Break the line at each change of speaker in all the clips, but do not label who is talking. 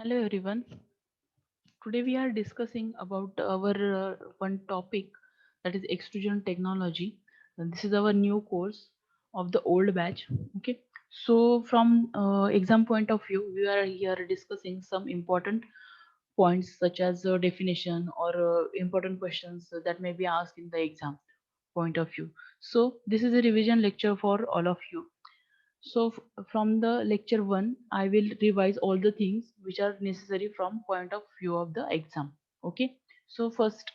Hello everyone. Today we are discussing about our one topic, that is extrusion technology. And this is our new course of the old batch. Okay. So from exam point of view, we are here discussing some important points such as definition or important questions that may be asked in the exam point of view. So this is a revision lecture for all of you. So from the lecture 1, I will revise all the things which are necessary from point of view of the exam. Okay. So first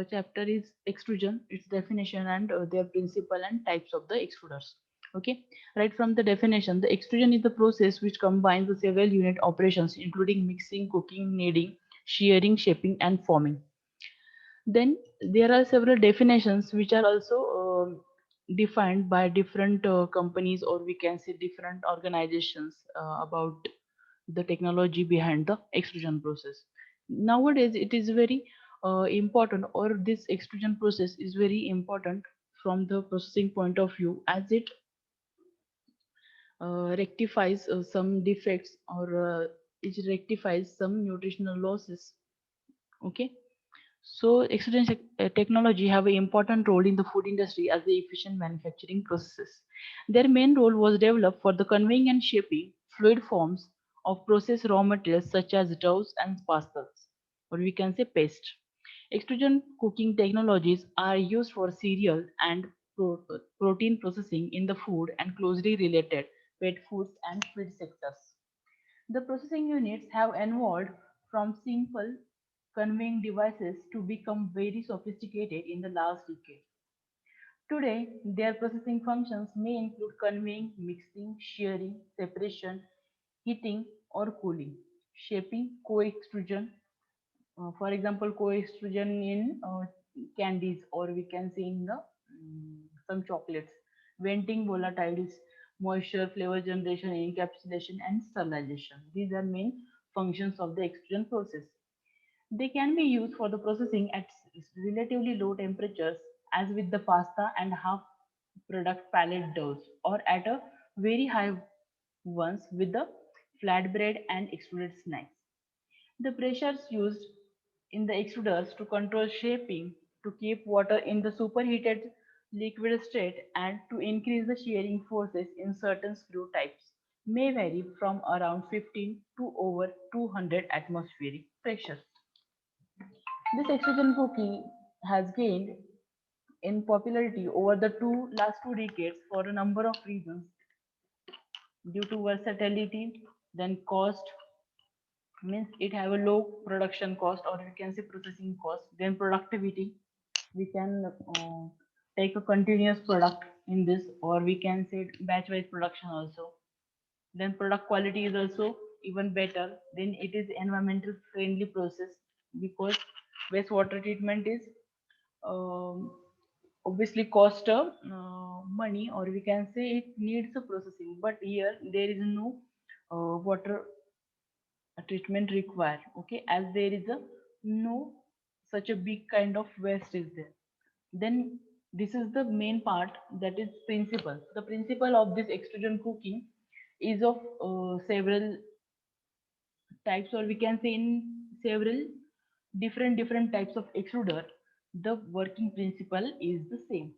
chapter is extrusion, its definition and their principle and types of the extruders. Okay. Right from the definition, the extrusion is the process which combines the several unit operations including mixing, cooking, kneading, shearing, shaping and forming. Then there are several definitions which are also defined by different companies, or we can say different organizations, about the technology behind the extrusion process. Nowadays it is very important, or this extrusion process is very important from the processing point of view, as it rectifies some defects, or it rectifies some nutritional losses. Okay. So extrusion technology have an important role in the food industry as the efficient manufacturing processes. Their main role was developed for the conveying and shaping fluid forms of processed raw materials such as doughs and pastas, or we can say paste. Extrusion cooking technologies are used for cereal and protein processing in the food and closely related pet foods and feed sectors. The processing units have evolved from simple conveying devices to become very sophisticated in the last decade. Today, their processing functions may include conveying, mixing, shearing, separation, heating, or cooling, shaping, co-extrusion. For example, co-extrusion in candies, or we can say in the some chocolates, venting volatiles, moisture, flavor generation, encapsulation, and sterilization. These are main functions of the extrusion process. They can be used for the processing at relatively low temperatures, as with the pasta and half product pallet doughs, or at a very high ones with the flatbread and extruded snacks. The pressures used in the extruders to control shaping, to keep water in the superheated liquid state, and to increase the shearing forces in certain screw types may vary from around 15 to over 200 atmospheric pressure. This extrusion cooking has gained in popularity over the last 2 decades for a number of reasons, due to versatility, then cost, means it have a low production cost, or we can say processing cost, then productivity, we can take a continuous product in this, or we can say batch wise production also. Then product quality is also even better. Then it is environmental friendly process, because wastewater treatment is um, obviously cost money, or we can say it needs a processing, but here there is no water treatment required. Okay, as there is a no such a big kind of waste is there. Then this is the main part, that is principle. The principle of this extrusion cooking is of several types, or we can say in several different types of extruder. The working principle is the same,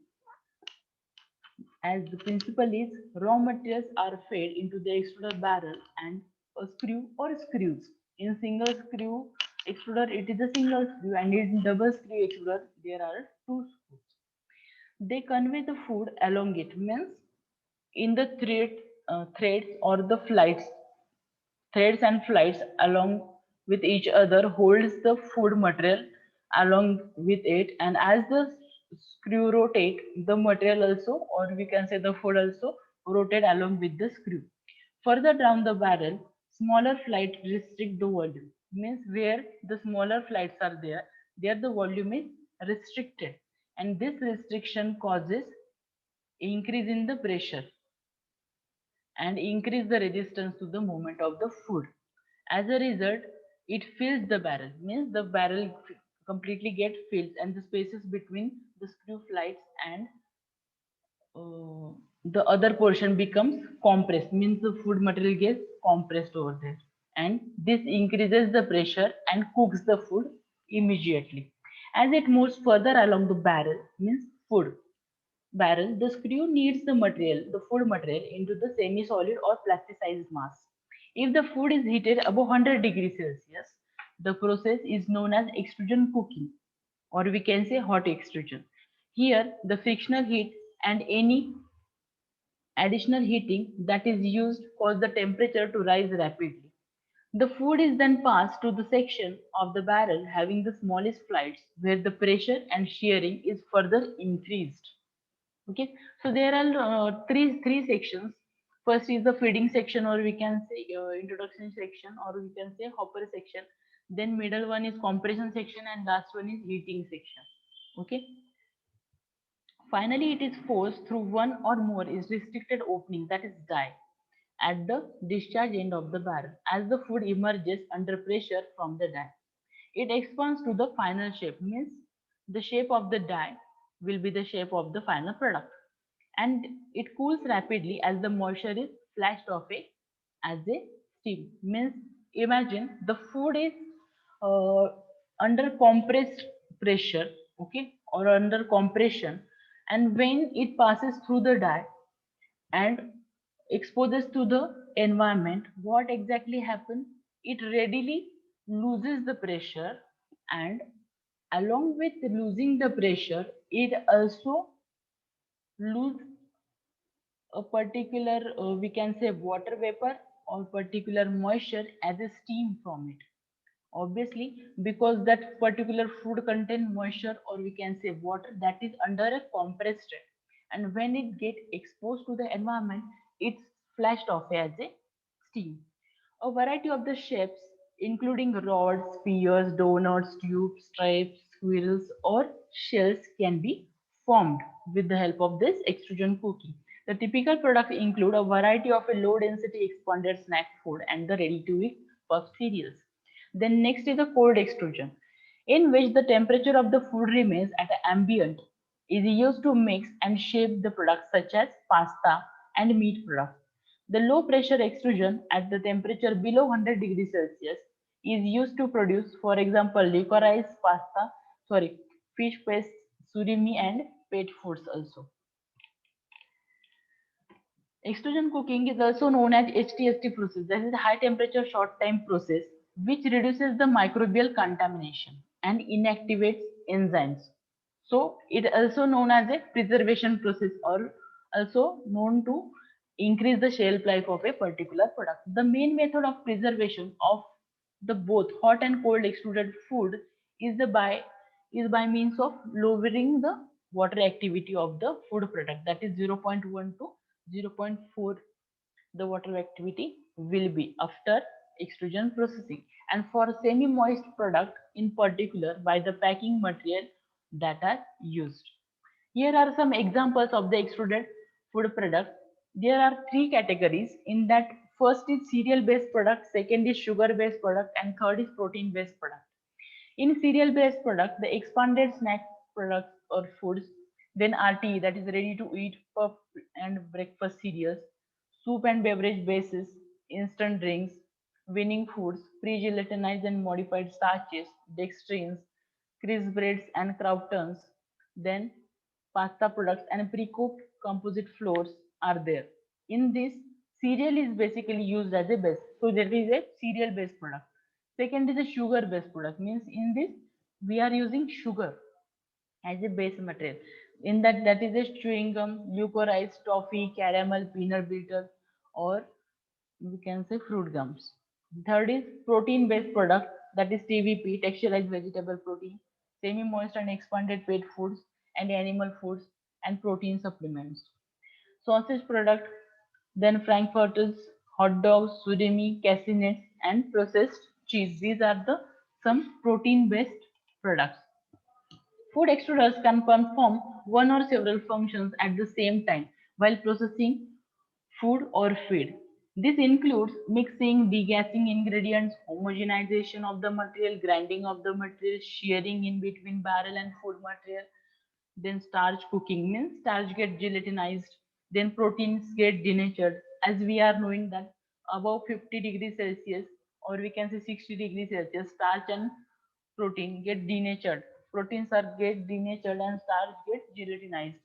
as the principle is raw materials are fed into the extruder barrel and a screw or screws. In single screw extruder it is a single screw, and in double screw extruder there are two screws. They convey the food along it, means in the threads or the flights, threads and flights along with each other holds the food material along with it, and as the screw rotate, the material also, or we can say the food also, rotate along with the screw. Further down the barrel, smaller flights restrict the volume, means where the smaller flights are there, there the volume is restricted, and this restriction causes increase in the pressure and increase the resistance to the movement of the food. As a result, it fills the barrel, means the barrel completely get filled, and the spaces between the screw flights and uh, the other portion becomes compressed, means the food material gets compressed over there, and this increases the pressure and cooks the food immediately. As it moves further along the barrel, means food barrel, the screw kneads the material, the food material, into the semi-solid or plasticized mass. If the food is heated above 100 degrees Celsius, the process is known as extrusion cooking, or we can say hot extrusion. Here, the frictional heat and any additional heating that is used cause the temperature to rise rapidly. The food is then passed to the section of the barrel having the smallest flights where the pressure and shearing is further increased. Okay, so there are three sections. First is the feeding section, or we can say introduction section, or we can say hopper section. Then middle one is compression section, and last one is heating section. Okay. Finally, it is forced through one or more is restricted opening, that is die, at the discharge end of the barrel. As the food emerges under pressure from the die, it expands to the final shape, means the shape of the die will be the shape of the final product, and it cools rapidly as the moisture is flashed off as a steam. Means imagine the food is uh, under compressed pressure, okay, or under compression, and when it passes through the die and exposes to the environment, what exactly happens? It readily loses the pressure, and along with losing the pressure, it also lose a particular, we can say, water vapor or particular moisture as a steam from it. Obviously, because that particular food contain moisture, or we can say water, that is under a compressed state, and when it get exposed to the environment, it's flashed off as a steam. A variety of the shapes, including rods, spheres, donuts, tubes, stripes, squirrels, or shells, can be formed with the help of this extrusion cooking. The typical products include a variety of a low-density expanded snack food and the ready-to-eat puff cereals. Then next is the cold extrusion, in which the temperature of the food remains at ambient, is used to mix and shape the products such as pasta and meat products. The low pressure extrusion at the temperature below 100 degrees Celsius is used to produce, for example, licorice pasta, sorry, fish paste, surimi, and pet foods also. Extrusion cooking is also known as HTST process. This is a high temperature short time process which reduces the microbial contamination and inactivates enzymes. So it also known as a preservation process, or also known to increase the shelf life of a particular product. The main method of preservation of the both hot and cold extruded food is the by means of lowering the water activity of the food product, that is 0.1 to 0.4 the water activity will be after extrusion processing, and for semi moist product in particular by the packing material that are used. Here are some examples of the extruded food product. There are three categories in that: first is cereal based product, second is sugar based product, and third is protein based product. In cereal based product, the expanded snack products or foods, then RTE, that is ready to eat puff and breakfast cereals, soup and beverage bases, instant drinks, winning foods, pre-gelatinized and modified starches, dextrins, crisp breads and croutons, then pasta products and pre-cooked composite flours are there. In this, cereal is basically used as a base. So there is a cereal based product. Second is a sugar based product. Means in this we are using sugar as a base material. In that is a chewing gum, licorice, toffee, caramel, peanut butter, or we can say fruit gums. Third is protein based product, that is TVP, texturized vegetable protein, semi moist and expanded pet foods and animal foods, and protein supplements. Sausage product, then frankfurters, hot dogs, surimi, cassinets, and processed cheese. These are the some protein based products. Food extruders can perform one or several functions at the same time while processing food or feed. This includes mixing, degassing ingredients, homogenization of the material, grinding of the material, shearing in between barrel and food material. Then starch cooking, means starch get gelatinized, then proteins get denatured. As we are knowing that above 50 degrees Celsius, or we can say 60 degrees Celsius, starch and protein get denatured. Proteins are get denatured and starch get gelatinized.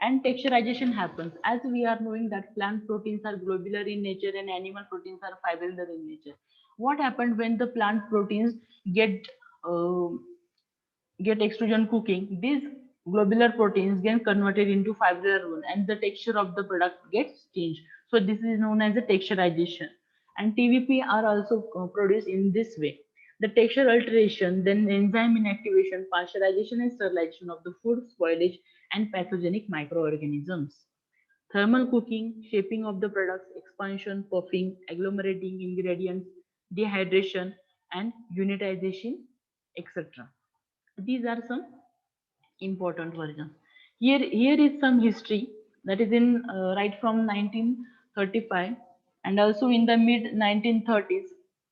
And texturization happens as we are knowing that plant proteins are globular in nature and animal proteins are fibrillary in nature. What happened when the plant proteins get uh, get extrusion cooking? These globular proteins get converted into fibrillar one and the texture of the product gets changed. So this is known as the texturization. And TVP are also produced in this way. The texture alteration, then enzyme inactivation, pasteurization and sterilization of the food, spoilage and pathogenic microorganisms. Thermal cooking, shaping of the products, expansion, puffing, agglomerating ingredients, dehydration and unitization, etc. These are some important versions. Here is some history that is in right from 1935 and also in the mid 1930s.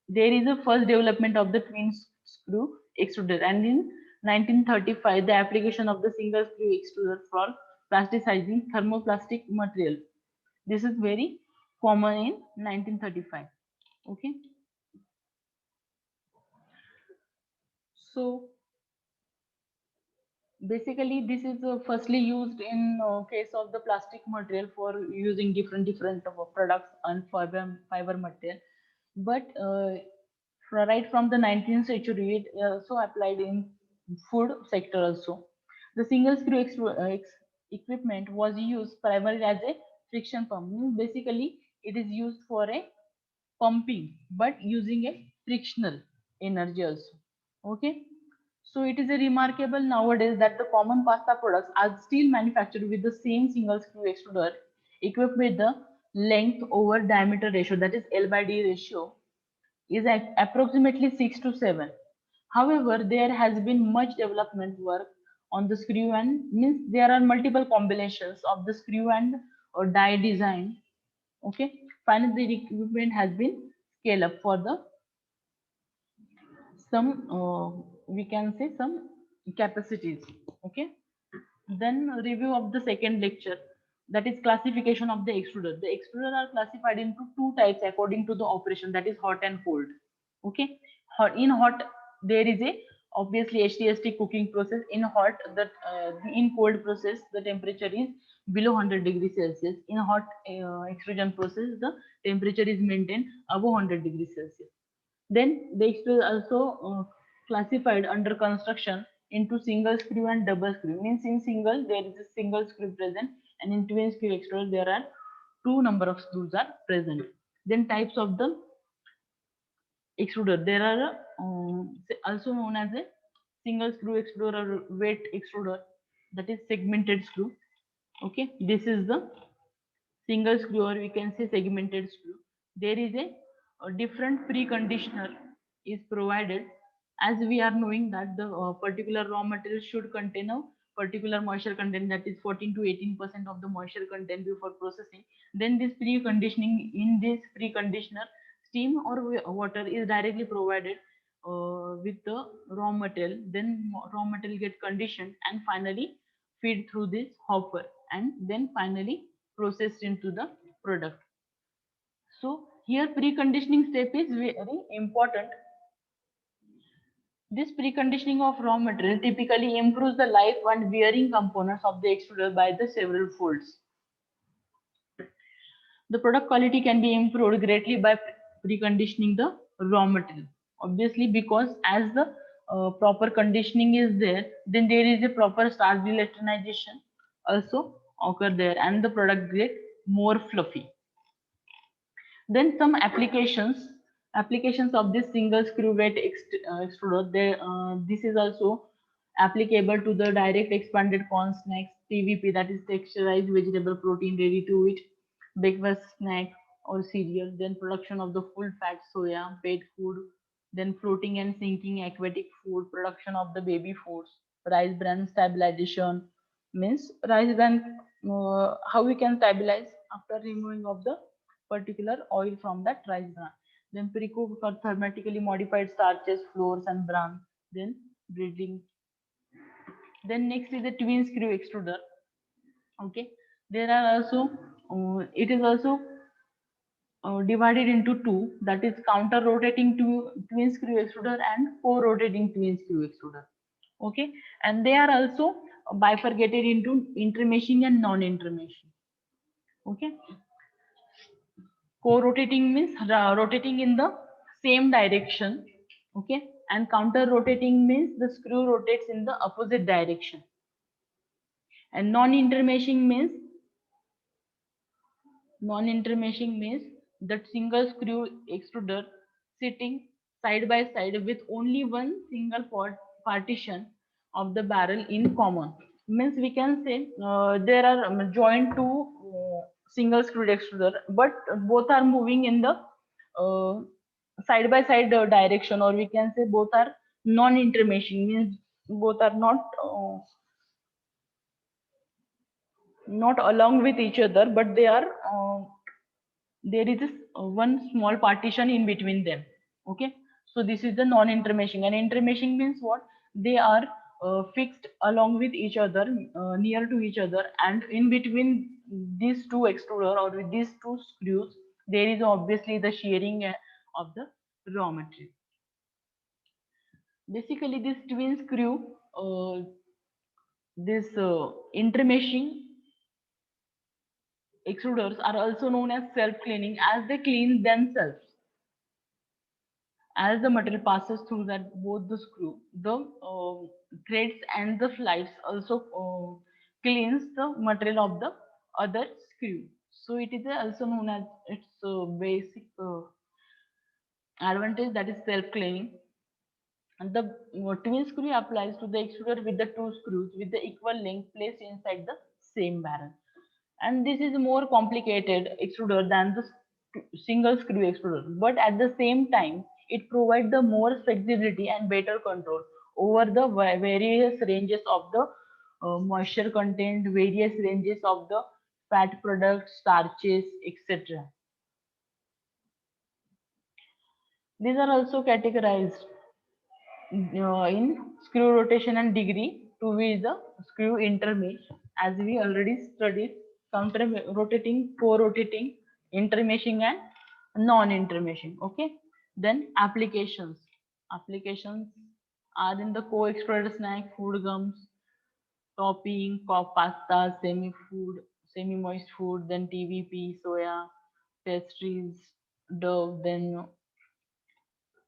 There is a first development of the twin screw extruder, and in 1935 the application of the single screw extruder for plasticizing thermoplastic material. This is very common in 1935. Okay, so basically, this is firstly used in case of the plastic material for using different products and fiber material. But right from the 19th century, it also applied in food sector also. The single screw equipment was used primarily as a friction pump. Means basically, it is used for a pumping, but using a frictional energy also. Okay. So it is a remarkable nowadays that the common pasta products are still manufactured with the same single screw extruder equipped with the length over diameter ratio, that is L by D ratio, is at approximately 6 to 7. However, there has been much development work on the screw and means there are multiple combinations of the screw and or die design. Okay, finally the equipment has been scaled up for the some we can say some capacities. Okay, then review of the second lecture, that is classification of the extruder. The extruder are classified into two types according to the operation, that is hot and cold. Okay, in hot there is a obviously HTST cooking process. In hot in cold process the temperature is below 100 degrees Celsius. In hot extrusion process the temperature is maintained above 100 degrees Celsius. Then the extruder is also classified under construction into single screw and double screw. Means in single there is a single screw present, and in twin screw extruder there are two number of screws are present. Then types of the extruder, there are also known as a single screw extruder or wet extruder, that is segmented screw. Okay, this is the single screw or we can say segmented screw. There is a different preconditioner is provided, as we are knowing that the particular raw material should contain a particular moisture content, that is 14 to 18% of the moisture content before processing. Then this preconditioning, in this preconditioner steam or water is directly provided with the raw material. Then raw material get conditioned and finally feed through this hopper and then finally processed into the product. So here preconditioning step is very important. This preconditioning of raw material typically improves the life and wearing components of the extruder by the several folds. The product quality can be improved greatly by preconditioning the raw material. Obviously, because as the proper conditioning is there, then there is a proper starch gelatinization also occur there, and the product get more fluffy. Then some applications of this single screw wet extruder. This is also applicable to the direct expanded corn snacks, TVP, that is texturized vegetable protein ready to eat, breakfast snack or cereal. Then production of the full fat soya, pet food. Then floating and sinking aquatic food, production of the baby foods, rice bran stabilization. Means rice bran, how we can stabilize after removing of the particular oil from that rice bran. Then pre-cooked or thermetically modified starches, flours and bran. Then breeding. Then next is the twin screw extruder. Okay, there are also it is also divided into two, that is counter rotating twin screw extruder and co-rotating twin screw extruder. Okay, and they are also bifurcated into intermeshing and non-intermeshing. Okay, co-rotating means rotating in the same direction. Okay, and counter rotating means the screw rotates in the opposite direction. And non-intermeshing means that single screw extruder sitting side by side with only one single partition of the barrel in common. Means we can say there are joined two single screw extruder, but both are moving in the side by side direction, or we can say both are non-intermeshing, means both are not along with each other, but they are there is one small partition in between them. Okay, so this is the non-intermeshing. And intermeshing means what? They are fixed along with each other, near to each other, and in between these two extruder or with these two screws there is obviously the shearing of the raw material. Basically this twin screw, this intermeshing extruders are also known as self-cleaning, as they clean themselves. As the material passes through that both the screw, the threads and the flights also cleans the material of the other screw. So it is also known as its basic advantage, that is self-cleaning. And the twin screw applies to the extruder with the two screws with the equal length placed inside the same barrel. And this is more complicated extruder than the single screw extruder, but at the same time it provides the more flexibility and better control over the various ranges of the moisture content, various ranges of the fat products, starches, etc. These are also categorized in screw rotation and degree to which the screw intermesh, as we already studied: counter rotating, co-rotating, intermeshing and non-intermeshing. Okay, then applications are in the co-extruded snack, food gums, topping, pasta, semi moist food, then tvp, soya, pastries, dough, then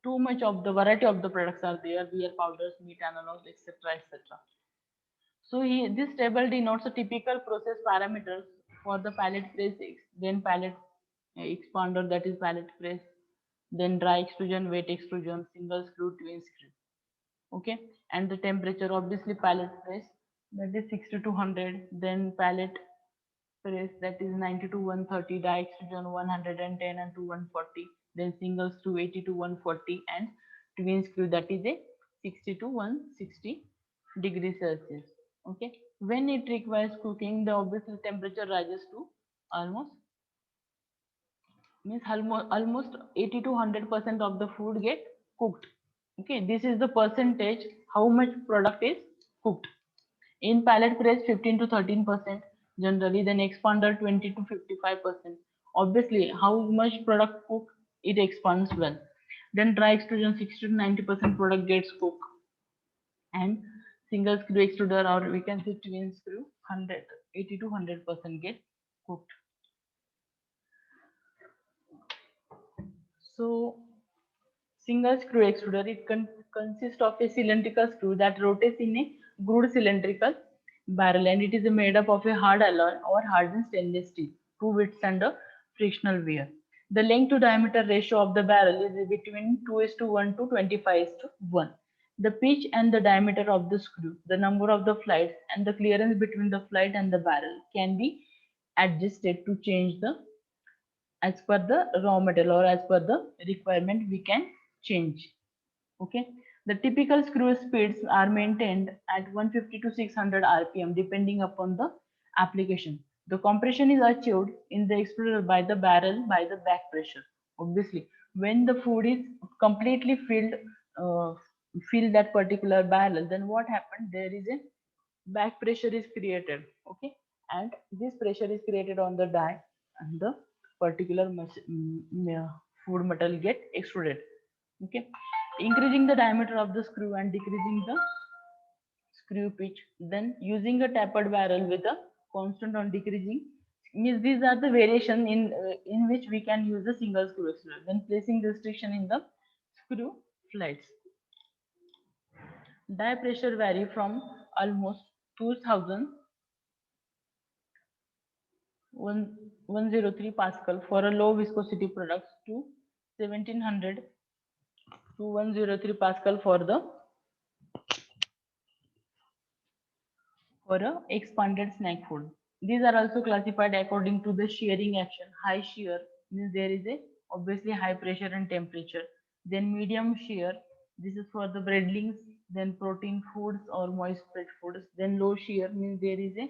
too much of the variety of the products are there: beer powders, meat analogs, etc., etc. So this table denotes a typical process parameters for the pallet press, then pallet expander, that is pallet press, then dry extrusion, wet extrusion, single screw, twin screw. Okay, and the temperature, obviously pallet press, that is 60 to 100, then pallet press, that is 90 to 130, dry extrusion 110 and to 140, then single screw 80 to 140, and twin screw, that is a 60 to 160 degrees Celsius. Okay, when it requires cooking, the obviously temperature rises to almost almost 80 to 100% of the food get cooked. Okay, this is the percentage how much product is cooked. In pallet press 15 to 13% generally, then expander 20 to 55%. Obviously how much product cook, it expands well. Then dry extrusion 60 to 90% product gets cooked, and single screw extruder, or we can say twin screw, 80 to 100% get cooked. So single screw extruder, it consists of a cylindrical screw that rotates in a grooved cylindrical barrel, and it is made up of a hard alloy or hardened stainless steel to withstand a frictional wear. The length to diameter ratio of the barrel is between 2:1 to 25:1. The pitch and the diameter of the screw, the number of the flights, and the clearance between the flight and the barrel can be adjusted to change the as per the raw material, or as per the requirement we can change. Okay, the typical screw speeds are maintained at 150 to 600 rpm depending upon the application. The compression is achieved in the extruder by the barrel by the back pressure. Obviously when the food is completely filled, uh, fill that particular barrel, then what happened, there is a back pressure is created. Okay, and this pressure is created on the die and the particular food material get extruded. Okay, increasing the diameter of the screw and decreasing the screw pitch, then using a tapered barrel with a constant on decreasing, means these are the variation in which we can use the single screw extruder. Then placing the restriction in the screw flights. Die pressure vary from almost 2000 103 Pascal for a low viscosity products to 1700 to 103 Pascal for a expanded snack food. These are also classified according to the shearing action. High shear means there is a obviously high pressure and temperature. Then medium shear, this is for the breadlings, then protein foods or moist spread foods. Then low shear means there is a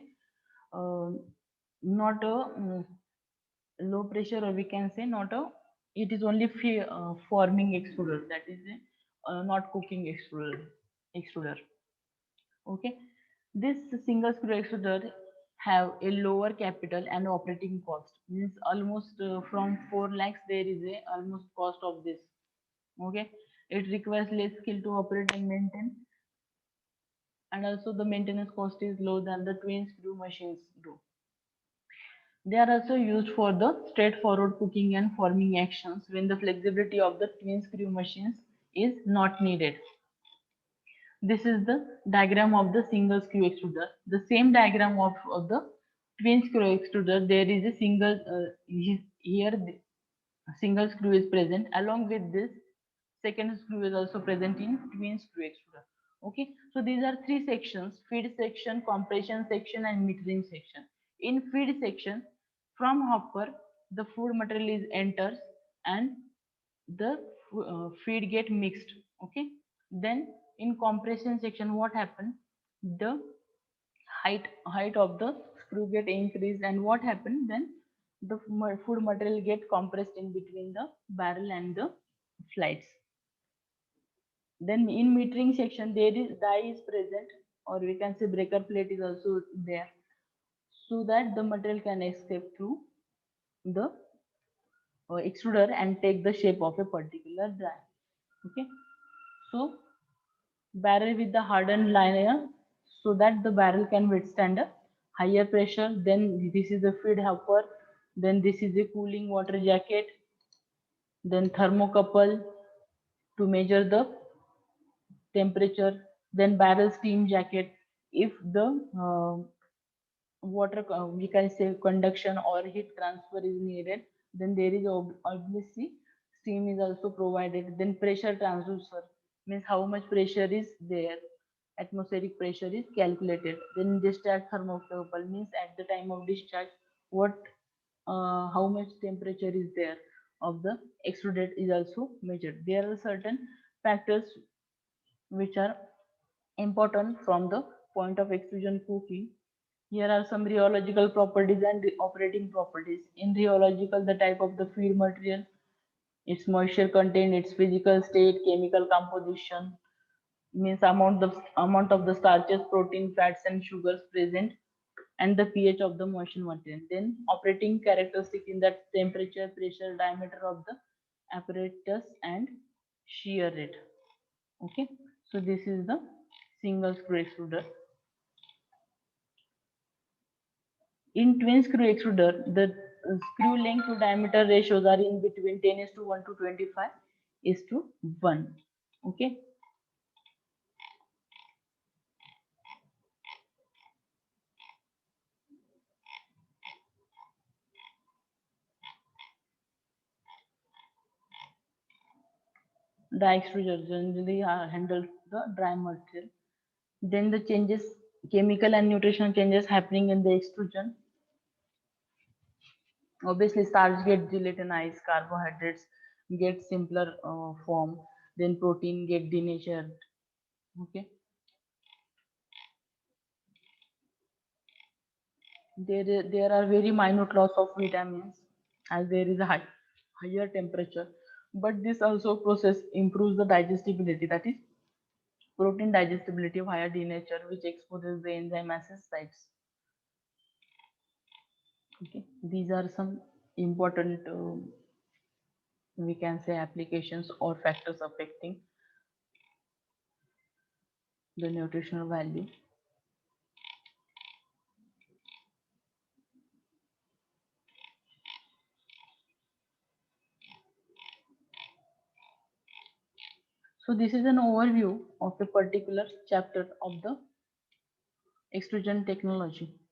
not a low pressure, or we can say not a, it is only forming extruder, that is a, not cooking extruder. Okay, this single screw extruder have a lower capital and operating cost, means almost from 4 lakhs there is a almost cost of this. Okay, it requires less skill to operate and maintain, and also the maintenance cost is low than the twin screw machines do. They are also used for the straightforward cooking and forming actions when the flexibility of the twin screw machines is not needed. This is the diagram of the single screw extruder. The same diagram of the twin screw extruder, there is a single, here the single screw is present. Along with this, second screw is also present in twin screw extruder. Okay, so these are three sections: feed section, compression section, and metering section. In feed section, from hopper the food material is enters and the feed get mixed. Okay, then in compression section what happened, the height of the screw get increased, and what happened then, the food material get compressed in between the barrel and the flights. Then in metering section there is die is present, or we can say breaker plate is also there, so that the material can escape through the extruder and take the shape of a particular die. Okay, so barrel with the hardened liner, so that the barrel can withstand a higher pressure. Then this is the feed hopper, then this is a cooling water jacket, then thermocouple to measure the temperature, then barrel steam jacket. If the water we can say conduction or heat transfer is needed, then there is obviously steam is also provided. Then pressure transducer means how much pressure is there, atmospheric pressure is calculated. Then discharge thermocouple means at the time of discharge what how much temperature is there of the extruded is also measured. There are certain factors which are important from the point of extrusion cooking. Here are some rheological properties and operating properties. In rheological, the type of the feed material, its moisture content, its physical state, chemical composition, means amount of the starches, protein, fats, and sugars present, and the pH of the motion material. Then operating characteristic in that temperature, pressure, diameter of the apparatus, and shear rate. Okay, so this is the single screw extruder. In twin screw extruder, the screw length to diameter ratios are in between 10 is to 1 to 25 is to 1. Okay. Dry extruder generally handle the dry material. Then the changes, chemical and nutritional changes happening in the extrusion. Obviously, starch get gelatinized, carbohydrates get simpler form, then protein get denatured. Okay. There are very minute loss of vitamins as there is a higher temperature, but this also process improves the digestibility, that is protein digestibility of higher denature, which exposes the enzyme acid sites. Okay, these are some important we can say applications or factors affecting the nutritional value. So this is an overview of a particular chapter of the extrusion technology.